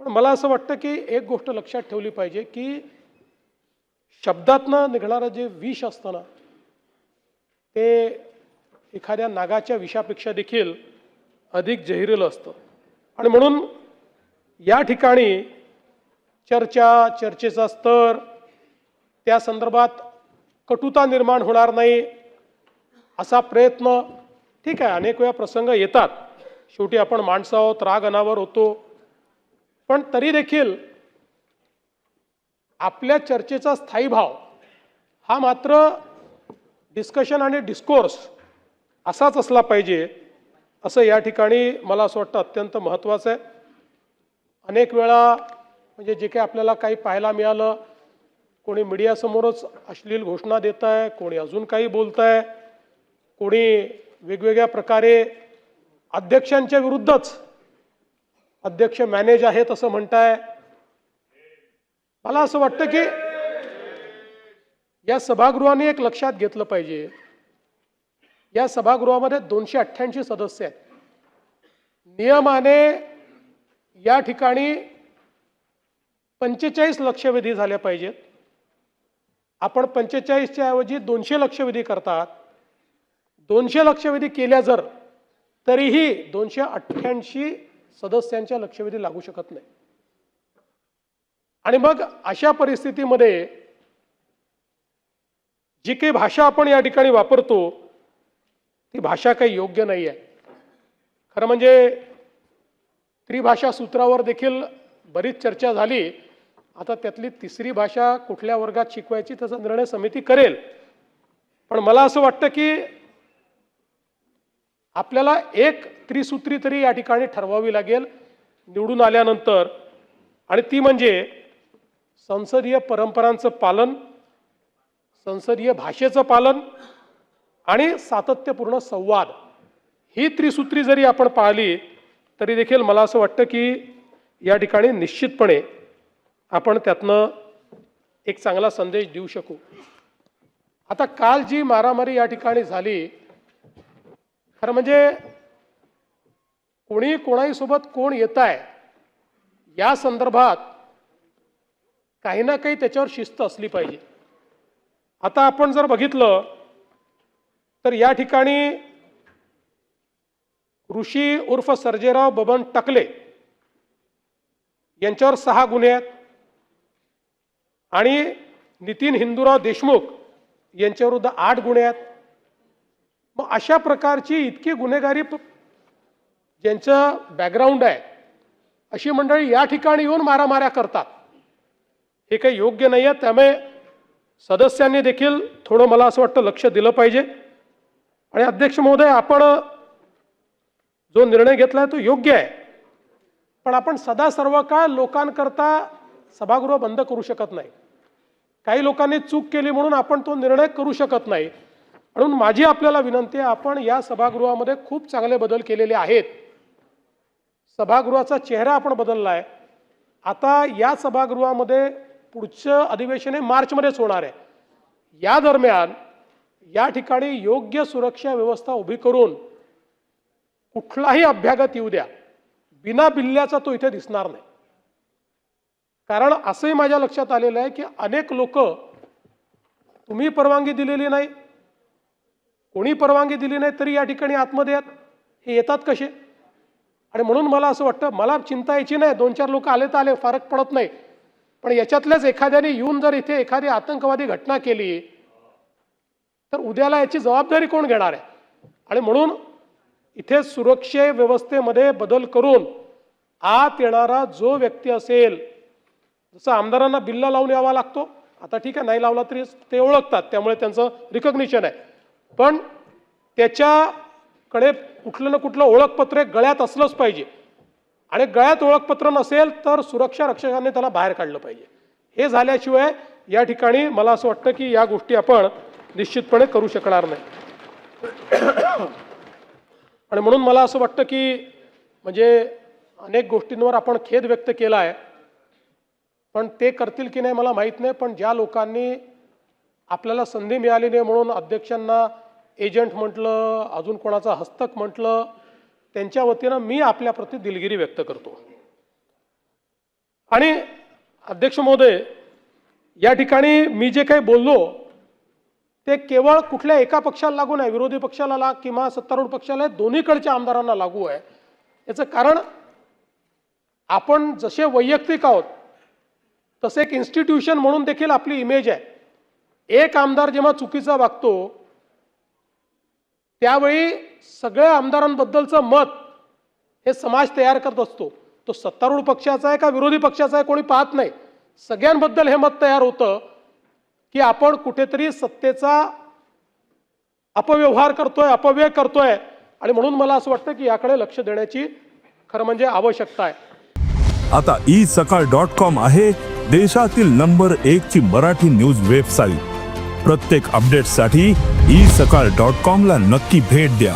पण मला असं वाटतं की एक गोष्ट लक्षात ठेवली पाहिजे की शब्दातनं निघणारं जे विष असतं ना ते एखाद्या नागाच्या विषापेक्षा देखील अधिक जहिरीलं असतं. आणि म्हणून या ठिकाणी चर्चेचा स्तर त्या संदर्भात कटुता निर्माण होणार नाही असा प्रयत्न, ठीक आहे, अनेक वेळा प्रसंग येतात, शेवटी आपण माणसं आहोत, राग अनावर होतो, पण तरी देखील आपल्या चर्चेचा स्थायी भाव हा मात्र डिस्कशन आणि डिस्कोर्स असाच असला पाहिजे असं या ठिकाणी मला असं वाटतं अत्यंत महत्त्वाचं आहे. अनेक वेळा म्हणजे जे काही आपल्याला काही पाहायला मिळालं, कोणी मीडियासमोरच अश्लील घोषणा देत आहे, कोणी अजून काही बोलत आहे, कोणी वेगवेगळ्या प्रकारे अध्यक्षांच्या विरुद्धच अध्यक्ष मॅनेज आहेत असं म्हणताय. मला असं वाटतं की या सभागृहाने एक लक्षात घेतलं पाहिजे, या सभागृहामध्ये 288 सदस्य आहेत. नियमाने या ठिकाणी 45 लक्षवेधी झाल्या पाहिजेत. आपण 45च्या ऐवजी 200 लक्षवेधी करतात. 200 लक्षवेधी केल्या जर तरीही 288 सदस्यांच्या लक्षवेधी लागू शकत नाही. आणि मग अशा परिस्थितीमध्ये जी काही भाषा आपण या ठिकाणी वापरतो ती भाषा काही योग्य नाही आहे. खरं म्हणजे त्रिभाषा सूत्रावर देखील बरीच चर्चा झाली. आता त्यातली तिसरी भाषा कुठल्या वर्गात शिकवायची त्याचा निर्णय समिती करेल. पण मला असं वाटतं की आपल्याला एक त्रिसूत्री तरी या ठिकाणी ठरवावी लागेल निवडून आल्यानंतर, आणि ती म्हणजे संसदीय परंपरांचं पालन, संसदीय भाषेचं पालन आणि सातत्यपूर्ण संवाद. ही त्रिसूत्री जरी आपण पाळली तरी देखील मला असं वाटतं की या ठिकाणी निश्चितपणे आपण त्यातनं एक चांगला संदेश देऊ शकू. आता काल जी मारामारी या ठिकाणी झाली, खरं म्हणजे कोणी कोणाही सोबत कोण येत आहे या संदर्भात काही ना काही त्याच्यावर शिस्त असली पाहिजे. आता आपण जर बघितलं तर या ठिकाणी ऋषी उर्फ सर्जेराव बबन टकले यांच्यावर 6 गुन्हे आहेत आणि नितीन हिंदूराव देशमुख यांच्याविरुद्ध 8 गुन्हे आहेत. मग अशा प्रकारची इतकी गुन्हेगारी ज्यांचं बॅकग्राऊंड आहे अशी मंडळी या ठिकाणी येऊन मारामाऱ्या करतात, हे काही योग्य नाही आहे. त्यामुळे सदस्यांनी देखील थोडं मला असं वाटतं लक्ष दिलं पाहिजे. आणि अध्यक्ष महोदय, आपण जो निर्णय घेतला तो योग्य आहे, पण आपण सदा सर्व काळ लोकांकरता सभागृह बंद करू शकत नाही. काही लोकांनी चूक केली म्हणून आपण तो निर्णय करू शकत नाही. म्हणून माझी आपल्याला विनंती आहे, आपण या सभागृहामध्ये खूप चांगले बदल केलेले आहेत. सभागृहाचा चेहरा आपण बदलला आहे. आता या सभागृहामध्ये पुढचं अधिवेशन हे मार्चमध्येच होणार आहे. या दरम्यान या ठिकाणी योग्य सुरक्षा व्यवस्था उभी करून कुठलाही अभ्यागत येऊ द्या, बिना बिल्ल्याचा तो इथे दिसणार नाही. कारण असंही माझ्या लक्षात आलेलं आहे की अनेक लोक तुम्ही परवानगी दिलेली नाही, कोणी परवानगी दिली नाही तरी या ठिकाणी आतमध्ये हे येतात कसे. आणि म्हणून मला असं वाटतं, मला चिंता यायची नाही, 2-4 लोक आले तर आले, फरक पडत नाही, पण याच्यातल्याच एखाद्याने येऊन जर इथे एखादी आतंकवादी घटना केली तर उद्याला याची जबाबदारी कोण घेणार आहे. आणि म्हणून इथे सुरक्षा व्यवस्थेमध्ये बदल करून आत येणारा जो व्यक्ती असेल, जसं आमदारांना बिल्ला लावून यावा लागतो, आता ठीक आहे नाही लावला तरी ते ओळखतात त्यामुळे त्यांचं रिकग्निशन आहे, पण त्याच्याकडे कुठलं ना कुठलं ओळखपत्र गळ्यात असलंच पाहिजे. आणि गळ्यात ओळखपत्र नसेल तर सुरक्षा रक्षकांनी त्याला बाहेर काढलं पाहिजे. हे झाल्याशिवाय या ठिकाणी मला असं वाटतं की या गोष्टी आपण निश्चितपणे करू शकणार नाही. आणि म्हणून मला असं वाटतं की म्हणजे अनेक गोष्टींवर आपण खेद व्यक्त केला आहे, पण ते करतील की नाही मला माहीत नाही. पण ज्या लोकांनी आपल्याला संधी मिळाली नाही म्हणून अध्यक्षांना एजंट म्हटलं, अजून कोणाचा हस्तक म्हटलं, त्यांच्या वतीनं मी आपल्याप्रती दिलगिरी व्यक्त करतो. आणि अध्यक्ष महोदय, या ठिकाणी मी जे काही बोललो ते केवळ कुठल्या एका पक्षाला लागू नाही, विरोधी पक्षाला किंवा सत्तारूढ पक्षाला, दोन्हीकडच्या आमदारांना लागू आहे. याचं कारण आपण जसे वैयक्तिक आहोत तसे एक इन्स्टिट्यूशन म्हणून देखील आपली इमेज आहे. एक आमदार जेव्हा चुकीचा वागतो त्यावेळी सगळ्या आमदारांबद्दलचं मत हे समाज तयार करत असतो. तो सत्तारूढ पक्षाचा आहे का विरोधी पक्षाचा आहे कोणी पाहत नाही. सगळ्यांबद्दल हे मत तयार होतं की आपण कुठेतरी सत्तेचा अपव्यवहार करतोय, अपव्यय करतोय. आणि म्हणून मला असं वाटतं की याकडे लक्ष देण्याची खरं म्हणजे आवश्यकता आहे. आता isakal.com आहे देशातील नंबर 1 ची मराठी न्यूज वेबसाईट. प्रत्येक अपडेटसाठी isakal.com ला नक्की भेट द्या.